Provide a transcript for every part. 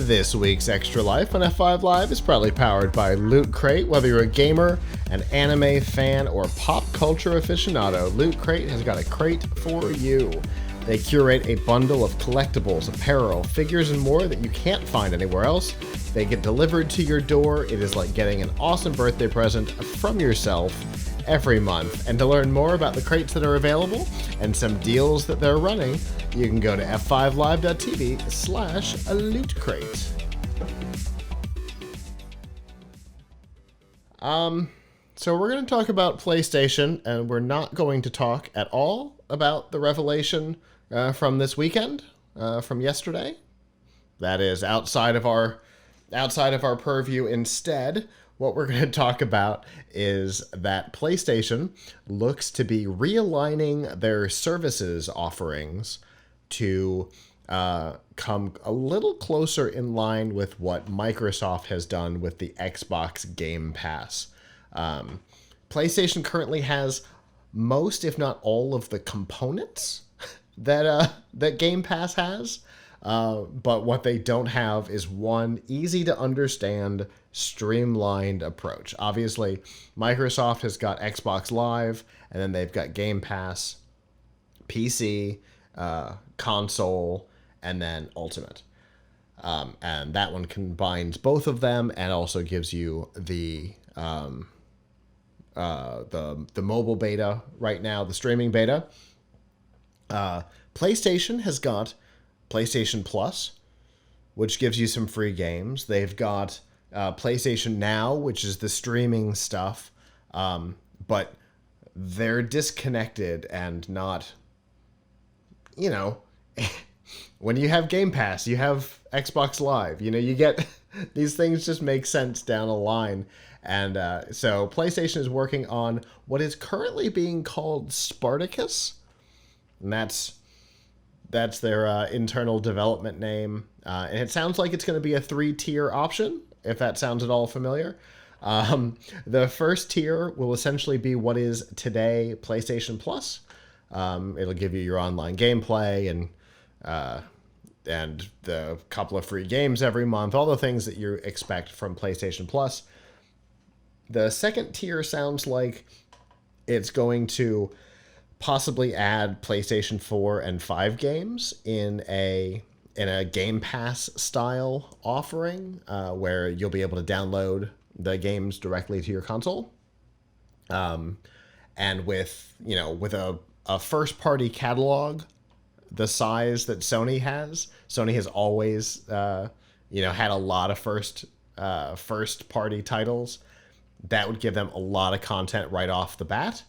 This week's Extra Life on F5 Live is proudly powered by Loot Crate. Whether you're a gamer, an anime fan, or pop culture aficionado, Loot Crate has got a crate for you. They curate a bundle of collectibles, apparel, figures, and more that you can't find anywhere else. They get delivered to your door. It is like getting an awesome birthday present from yourself every month. And to learn more about the crates that are available and some deals that they're running, you can go to f5live.tv/lootcrate. So we're going to talk about PlayStation, and we're not going to talk at all about the revelation from this weekend, from yesterday. That is outside of our purview. Instead, what we're going to talk about is that PlayStation looks to be realigning their services offerings to come a little closer in line with what Microsoft has done with the Xbox Game Pass. PlayStation currently has most, if not all, of the components that Game Pass has. But what they don't have is one easy to understand, streamlined approach. Obviously, Microsoft has got Xbox Live, and then they've got Game Pass, PC, console, and then Ultimate. And that one combines both of them and also gives you the mobile beta right now, the streaming beta. PlayStation has got PlayStation Plus, which gives you some free games. They've got PlayStation Now, which is the streaming stuff, but they're disconnected and not, when you have Game Pass, you have Xbox Live. You get these things just make sense down the line. And so PlayStation is working on what is currently being called Sparticus, and that's their internal development name. And it sounds like it's going to be a 3-tier option, if that sounds at all familiar. The first tier will essentially be what is today PlayStation Plus. It'll give you your online gameplay and the couple of free games every month, all the things that you expect from PlayStation Plus. The second tier sounds like it's going to possibly add PlayStation 4 and 5 games in a Game Pass style offering, where you'll be able to download the games directly to your console. And with a first party catalog the size that Sony has always had a lot of first party titles. That would give them a lot of content right off the bat.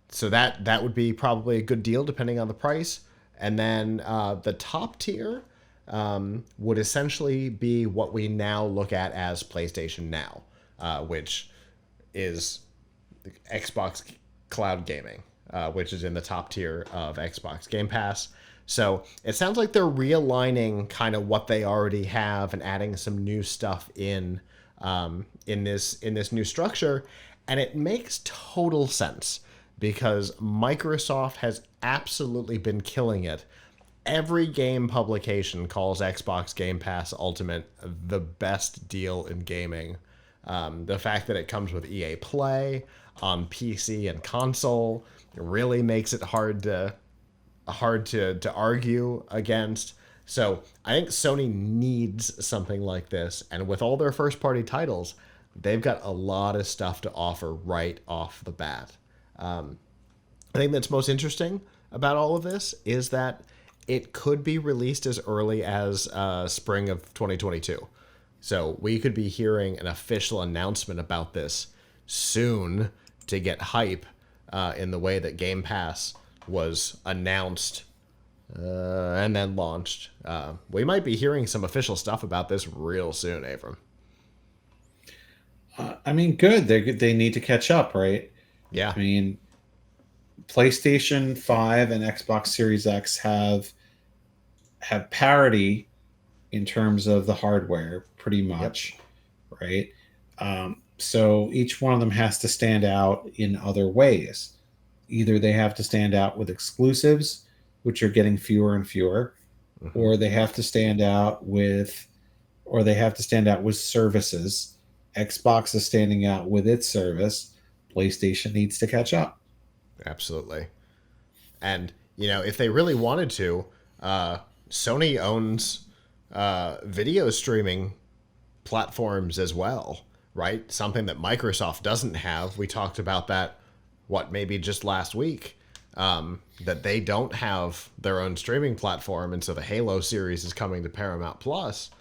So that would be probably a good deal depending on the price. And then the top tier would essentially be what we now look at as PlayStation Now, which is Xbox Cloud Gaming, which is in the top tier of Xbox Game Pass. So it sounds like they're realigning kind of what they already have and adding some new stuff in this new structure. And it makes total sense, because Microsoft has absolutely been killing it. Every game publication calls Xbox Game Pass Ultimate the best deal in gaming. The fact that it comes with EA Play on PC and console really makes it hard to argue against. So I think Sony needs something like this, and with all their first-party titles, they've got a lot of stuff to offer right off the bat. I think that's most interesting about all of this is that it could be released as early as spring of 2022. So we could be hearing an official announcement about this soon to get hype in the way that Game Pass was announced and then launched. We might be hearing some official stuff about this real soon, Avram. Good. They need to catch up, right? Yeah. PlayStation 5 and Xbox Series X have parity in terms of the hardware, pretty much, yep. Right? So each one of them has to stand out in other ways. Either they have to stand out with exclusives, which are getting fewer and fewer, or they have to stand out with, services. Xbox is standing out with its service. PlayStation needs to catch up. Absolutely. And, if they really wanted to, Sony owns video streaming platforms as well, right? Something that Microsoft doesn't have. We talked about that, maybe just last week, that they don't have their own streaming platform, and so the Halo series is coming to Paramount Plus.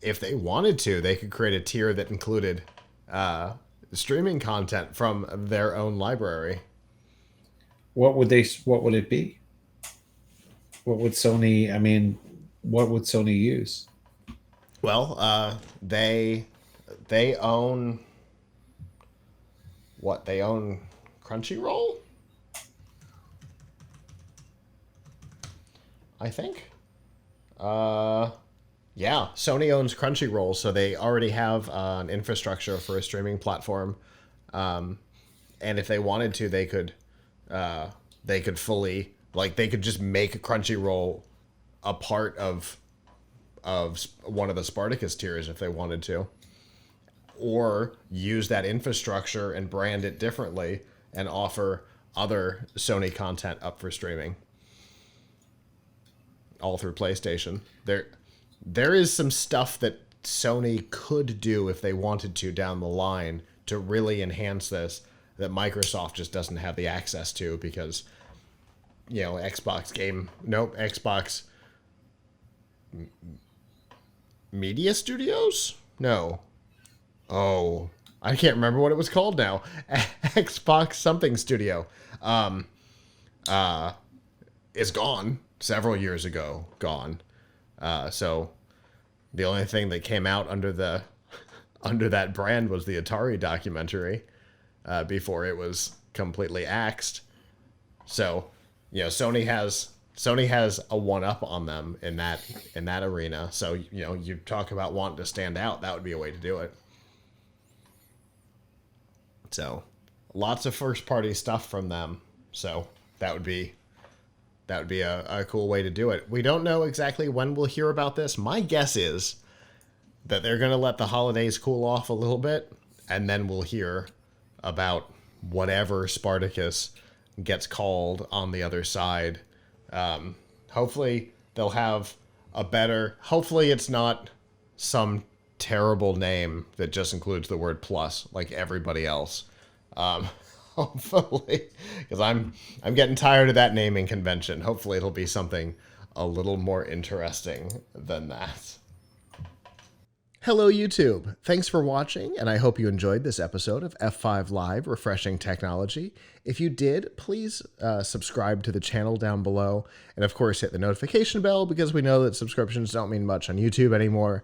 If they wanted to, they could create a tier that included streaming content from their own library. What would it be? What would Sony use? Well, they own what? They own Crunchyroll, I think. Yeah, Sony owns Crunchyroll, so they already have an infrastructure for a streaming platform. And if they wanted to, they could fully, they could just make Crunchyroll a part of one of the Sparticus tiers if they wanted to, or use that infrastructure and brand it differently and offer other Sony content up for streaming, all through PlayStation. There is some stuff that Sony could do if they wanted to down the line to really enhance this, that Microsoft just doesn't have the access to, because Xbox Media Studios? No. Oh, I can't remember what it was called now. Xbox something studio. Is gone several years ago. Gone. So the only thing that came out under that brand was the Atari documentary, before it was completely axed. So, Sony has a one-up on them in that arena. So, you talk about wanting to stand out, that would be a way to do it. So, lots of first-party stuff from them. So, that would be a cool way to do it. We don't know exactly when we'll hear about this. My guess is that they're going to let the holidays cool off a little bit, and then we'll hear about whatever Sparticus gets called on the other side. Hopefully they'll have hopefully it's not some terrible name that just includes the word plus like everybody else. Hopefully, because I'm getting tired of that naming convention. Hopefully it'll be something a little more interesting than that. Hello, YouTube. Thanks for watching, and I hope you enjoyed this episode of F5 Live Refreshing Technology. If you did, please subscribe to the channel down below, and of course hit the notification bell, because we know that subscriptions don't mean much on YouTube anymore.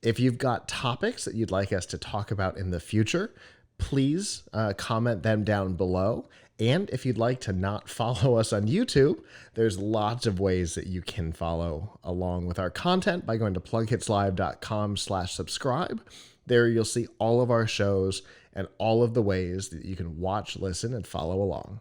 If you've got topics that you'd like us to talk about in the future, please comment them down below. And if you'd like to not follow us on YouTube, there's lots of ways that you can follow along with our content by going to PLUGHITZlive.com/subscribe. There you'll see all of our shows and all of the ways that you can watch, listen, and follow along.